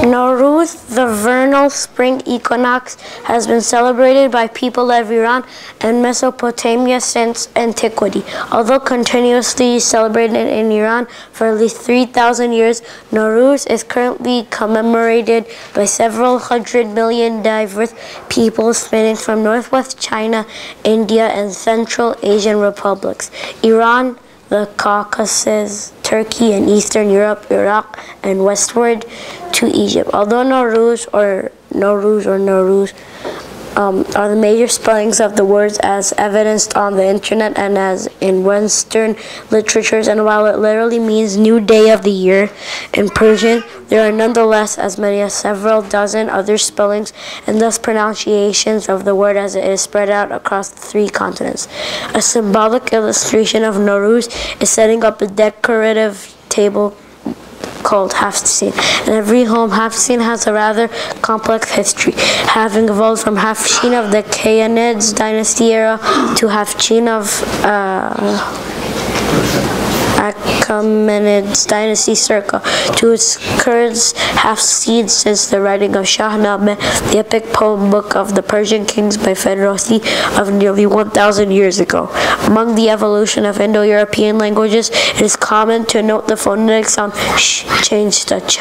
Nowruz, the vernal spring equinox, has been celebrated by people of Iran and Mesopotamia since antiquity. Although continuously celebrated in Iran for at least 3,000 years, Nowruz is currently commemorated by several 100 million diverse people spanning from northwest China, India, and Central Asian republics, Iran, the Caucasus, Turkey, and Eastern Europe, Iraq, and westward to Egypt. Although Nowruz are the major spellings of the words as evidenced on the internet and as in Western literatures, and while it literally means new day of the year in Persian, there are nonetheless as many as several dozen other spellings and thus pronunciations of the word as it is spread out across the 3 continents. A symbolic illustration of Nowruz is setting up a decorative table called Hafsin. And every home Hafsin has a rather complex history, having evolved from Hafsin of the Khayanids dynasty era to Hafsin of Achaemenids dynasty circa to its current Hafsid since the writing of Shahnameh, the epic poem book of the Persian kings by Firozdi of nearly 1,000 years ago. Among the evolution of Indo-European languages, it is common to note the phonetic sound sh changed to ch,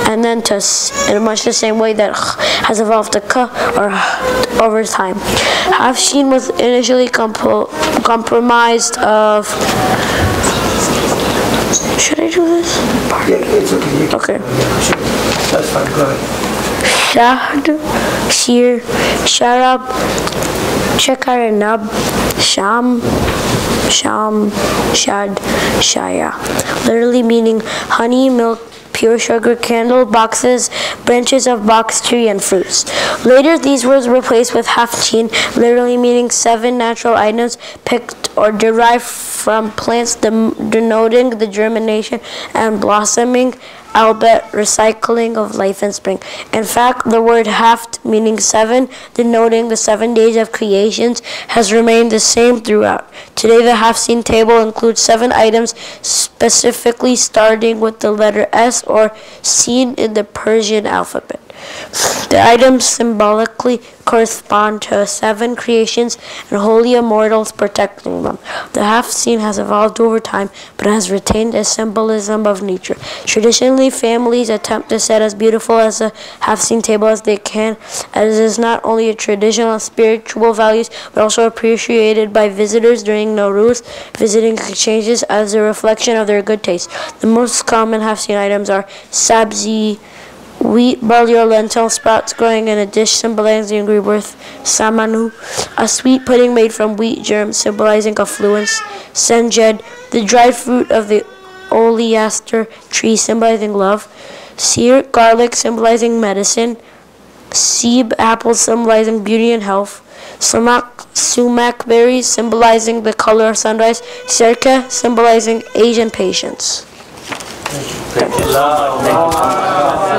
and then to s, in much the same way that kh has evolved to k or over time. Hafsin was initially comprised of. Should I do this? Yeah, it's okay. Okay. That's fine. Go ahead. Shahd, Shir, Sharab, Shakar, Nab, Sham, Shad, Shaya. Literally meaning honey, milk, pure sugar, candle, boxes, branches of box tree, and fruits. Later, these words were replaced with Hafchin, literally meaning 7 natural items picked or derived from plants, denoting the germination and blossoming, albeit recycling of life and spring. In fact, the word haft, meaning 7, denoting the 7 days of creations, has remained the same throughout. Today, the Hafsin table includes 7 items, specifically starting with the letter S or seen in the Persian alphabet. The items symbolically correspond to 7 creations and holy immortals protecting them. The Hafsin has evolved over time, but has retained a symbolism of nature. Traditionally, families attempt to set as beautiful as a Hafsin table as they can, as it is not only a traditional and spiritual values, but also appreciated by visitors during Nowruz. Visiting exchanges as a reflection of their good taste. The most common Hafsin items are sabzi, wheat, barley, or lentil sprouts growing in a dish symbolizing rebirth, samanu, a sweet pudding made from wheat germs symbolizing affluence, senjed, the dried fruit of the oleaster tree symbolizing love, seer, garlic symbolizing medicine, seeb, apples symbolizing beauty and health, sumac berries symbolizing the color of sunrise, sirke symbolizing age and patience. Thank you.